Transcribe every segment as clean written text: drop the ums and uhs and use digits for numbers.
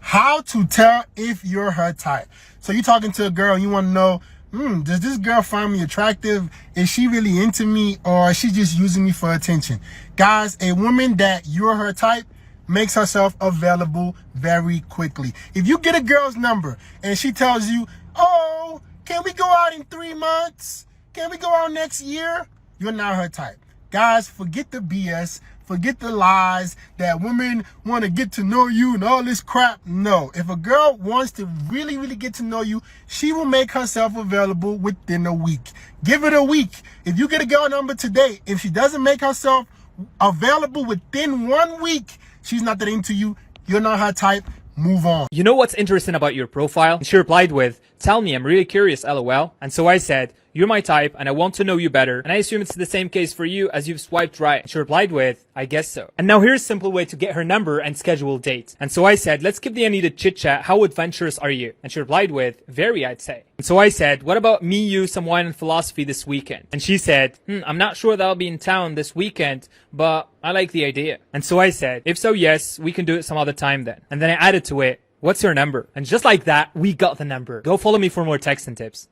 How to tell if you're her type. So you're talking to a girl and you want to know, does this girl find me attractive? Is she really into me, or is she just using me for attention? Guys, a woman that you're her type makes herself available very quickly. If you get a girl's number and she tells you, oh, can we go out in 3 months? Can we go out next year? You're not her type. Guys, forget the BS. Forget the lies that women want to get to know you and all this crap. No, if a girl wants to really, really get to know you, she will make herself available within a week. Give it a week. If you get a girl number today, if she doesn't make herself available within 1 week, she's not that into you. You're not her type. Move on. You know what's interesting about your profile? And she replied with, tell me, I'm really curious, lol. And so I said, you're my type and I want to know you better. And I assume it's the same case for you as you've swiped right. And she replied with, I guess so. And now here's a simple way to get her number and schedule a date. And so I said, let's skip the unneeded chit chat. How adventurous are you? And she replied with, very, I'd say. And so I said, what about me, you, some wine and philosophy this weekend? And she said, I'm not sure that I'll be in town this weekend, but I like the idea. And so I said, if so, yes, we can do it some other time then. And then I added to it, what's your number? And just like that, we got the number. Go follow me for more texting tips.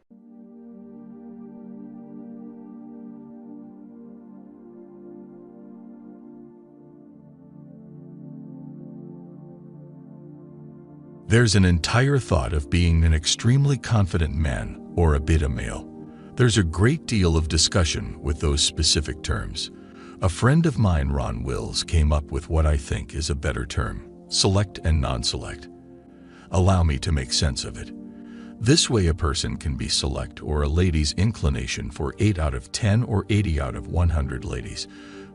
There's an entire thought of being an extremely confident man or a beta male. There's a great deal of discussion with those specific terms. A friend of mine, Ron Wills, came up with what I think is a better term: select and non-select. Allow me to make sense of it. This way a person can be select or a lady's inclination for 8 out of 10 or 80 out of 100 ladies,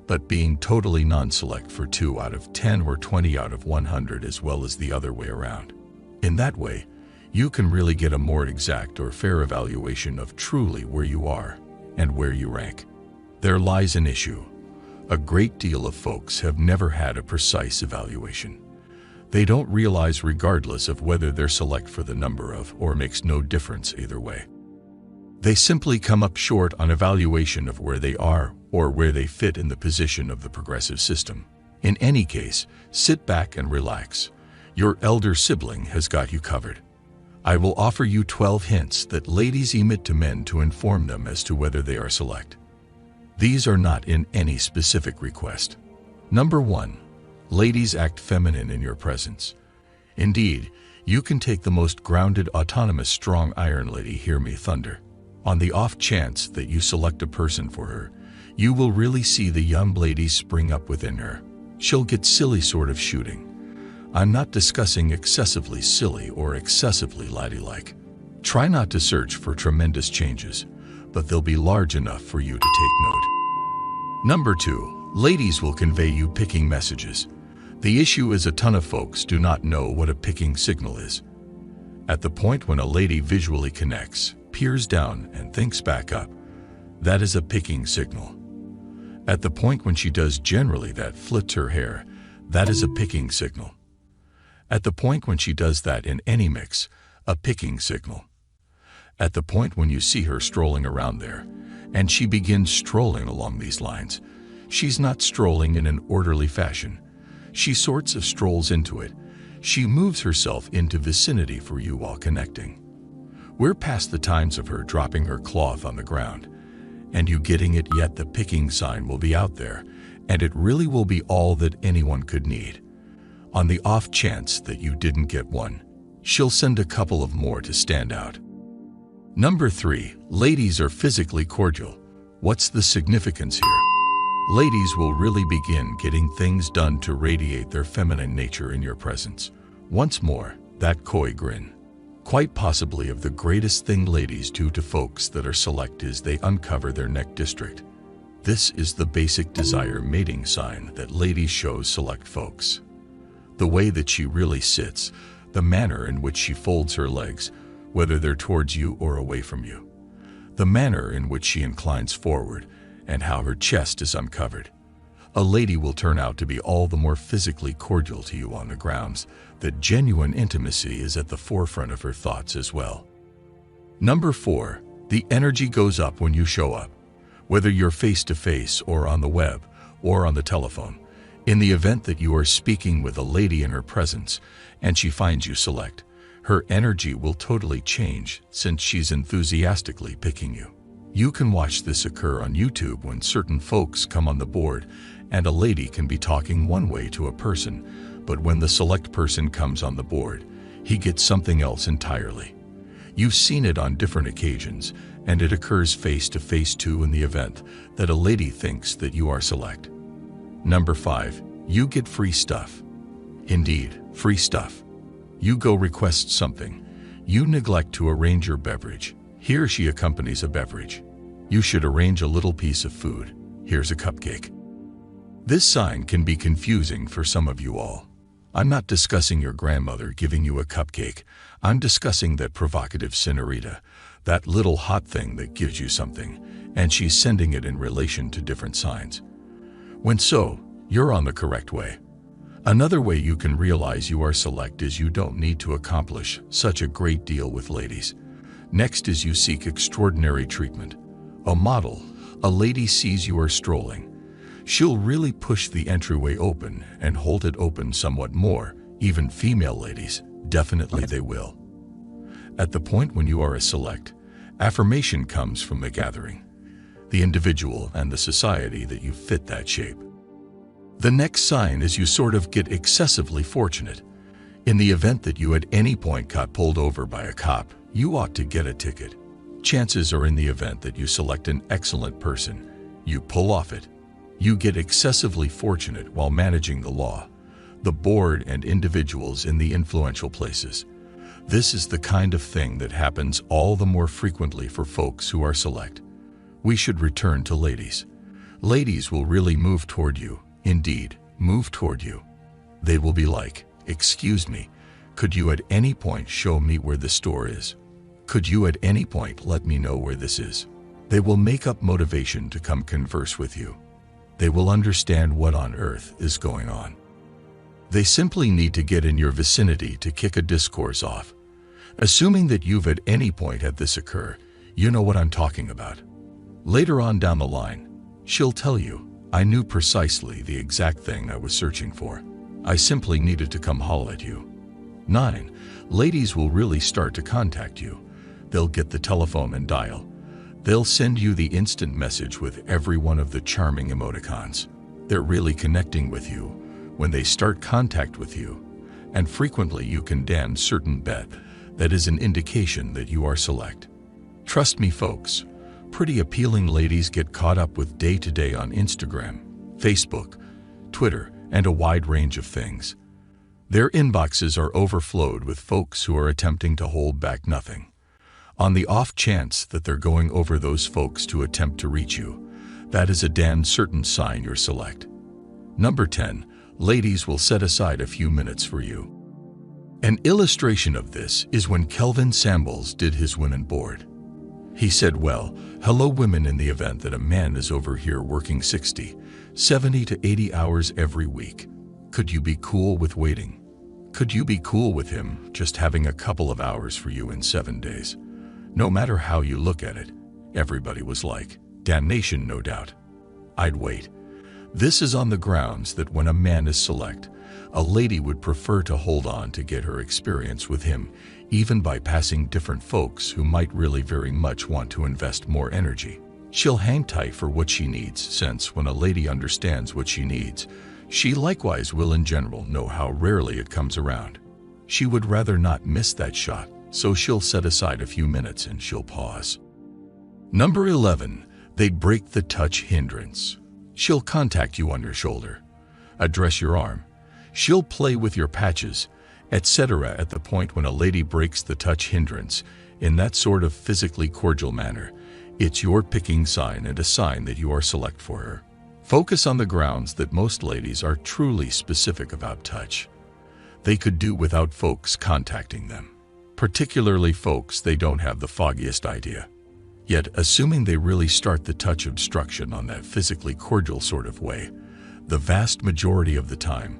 but being totally non-select for 2 out of 10 or 20 out of 100, as well as the other way around. In that way, you can really get a more exact or fair evaluation of truly where you are and where you rank. There lies an issue. A great deal of folks have never had a precise evaluation. They don't realize, regardless of whether they're select for the number of, or makes no difference either way. They simply come up short on evaluation of where they are or where they fit in the position of the progressive system. In any case, sit back and relax. Your elder sibling has got you covered. I will offer you 12 hints that ladies emit to men to inform them as to whether they are select. These are not in any specific request. Number 1. Ladies act feminine in your presence. Indeed, you can take the most grounded, autonomous, strong iron lady, hear me thunder. On the off chance that you select a person for her, you will really see the young lady spring up within her. She'll get silly sort of shooting. I'm not discussing excessively silly or excessively ladylike. Try not to search for tremendous changes, but they'll be large enough for you to take note. Number 2. Ladies will convey you picking messages. The issue is a ton of folks do not know what a picking signal is. At the point when a lady visually connects, peers down, and thinks back up, that is a picking signal. At the point when she does generally that, flips her hair, that is a picking signal. At the point when she does that in any mix, a picking signal. At the point when you see her strolling around there, and she begins strolling along these lines, she's not strolling in an orderly fashion. She sorts of strolls into it. She moves herself into vicinity for you while connecting. We're past the times of her dropping her cloth on the ground, and you getting it, yet the picking sign will be out there, and it really will be all that anyone could need. On the off chance that you didn't get one, she'll send a couple of more to stand out. Number 3. Ladies are physically cordial. What's the significance here? Ladies will really begin getting things done to radiate their feminine nature in your presence. Once more, that coy grin. Quite possibly of the greatest thing ladies do to folks that are select is they uncover their neck district. This is the basic desire mating sign that ladies show select folks. The way that she really sits, the manner in which she folds her legs, whether they're towards you or away from you, the manner in which she inclines forward, and how her chest is uncovered. A lady will turn out to be all the more physically cordial to you on the grounds that genuine intimacy is at the forefront of her thoughts as well. Number 4. The energy goes up when you show up. Whether you're face-to-face or on the web or on the telephone, In the event that you are speaking with a lady in her presence and she finds you select, her energy will totally change since she's enthusiastically picking you. You can watch this occur on YouTube when certain folks come on the board and a lady can be talking one way to a person, but when the select person comes on the board, he gets something else entirely. You've seen it on different occasions, and it occurs face to face too in the event that a lady thinks that you are select. Number 5, you get free stuff. Indeed, free stuff. You go request something. You neglect to arrange your beverage. He or she accompanies a beverage. You should arrange a little piece of food. Here's a cupcake. This sign can be confusing for some of you all. I'm not discussing your grandmother giving you a cupcake. I'm discussing that provocative senorita, that little hot thing that gives you something, and she's sending it in relation to different signs. When so, you're on the correct way. Another way you can realize you are select is you don't need to accomplish such a great deal with ladies. Next is you seek extraordinary treatment. A model, a lady sees you are strolling. She'll really push the entryway open and hold it open somewhat more. Even female ladies, definitely they will. At the point when you are a select, affirmation comes from the gathering, the individual and the society that you fit that shape. The next sign is you sort of get excessively fortunate. In the event that you at any point got pulled over by a cop, you ought to get a ticket. Chances are in the event that you select an excellent person, you pull off it. You get excessively fortunate while managing the law, the board and individuals in the influential places. This is the kind of thing that happens all the more frequently for folks who are select. We should return to ladies. Ladies will really move toward you. Indeed, move toward you. They will be like, "Excuse me, could you at any point show me where the store is? Could you at any point let me know where this is?" They will make up motivation to come converse with you. They will understand what on earth is going on. They simply need to get in your vicinity to kick a discourse off. Assuming that you've at any point had this occur, you know what I'm talking about. Later on down the line, she'll tell you, "I knew precisely the exact thing I was searching for. I simply needed to come holler at you." 9. Ladies will really start to contact you. They'll get the telephone and dial. They'll send you the instant message with every one of the charming emoticons. They're really connecting with you when they start contact with you, and frequently you can damn certain bet that is an indication that you are select. Trust me folks, pretty appealing ladies get caught up with day-to-day on Instagram, Facebook, Twitter, and a wide range of things. Their inboxes are overflowed with folks who are attempting to hold back nothing. On the off chance that they're going over those folks to attempt to reach you, that is a damn certain sign you're select. Number 10, ladies will set aside a few minutes for you. An illustration of this is when Kelvin Samuels did his women board. He said, "Well, hello women, in the event that a man is over here working 60, 70 to 80 hours every week. Could you be cool with waiting? Could you be cool with him just having a couple of hours for you in 7 days?" No matter how you look at it, everybody was like, "Damnation, no doubt. I'd wait." This is on the grounds that when a man is select, a lady would prefer to hold on to get her experience with him, even by passing different folks who might really very much want to invest more energy. She'll hang tight for what she needs, since when a lady understands what she needs, she likewise will in general know how rarely it comes around. She would rather not miss that shot, so she'll set aside a few minutes and she'll pause. Number 11, they break the touch hindrance. She'll contact you on your shoulder, address your arm. She'll play with your patches, etc. At the point when a lady breaks the touch hindrance in that sort of physically cordial manner, it's your picking sign and a sign that you are select for her. Focus on the grounds that most ladies are truly specific about touch. They could do without folks contacting them, particularly folks they don't have the foggiest idea. Yet, assuming they really start the touch obstruction on that physically cordial sort of way, the vast majority of the time,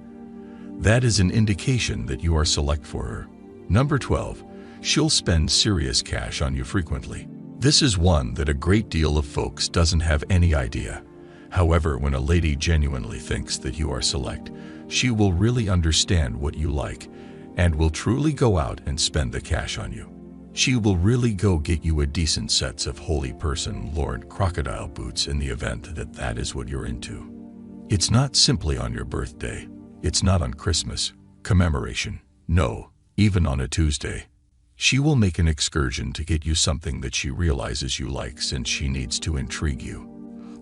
that is an indication that you are select for her. Number 12, she'll spend serious cash on you frequently. This is one that a great deal of folks doesn't have any idea However, when a lady genuinely thinks that you are select, she will really understand what you like and will truly go out and spend the cash on you. She will really go get you a decent sets of Holy Person Lord crocodile boots in the event that that is what you're into. It's not simply on your birthday. It's not on Christmas, commemoration. No, even on a Tuesday. She will make an excursion to get you something that she realizes you like since she needs to intrigue you.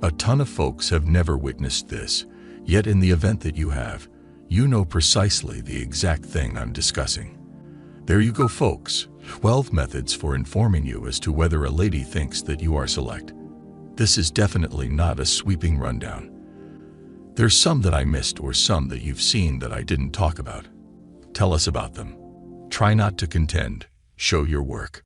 A ton of folks have never witnessed this, yet in the event that you have, you know precisely the exact thing I'm discussing. There you go, folks. 12 methods for informing you as to whether a lady thinks that you are select. This is definitely not a sweeping rundown. There's some that I missed or some that you've seen that I didn't talk about. Tell us about them. Try not to contend. Show your work.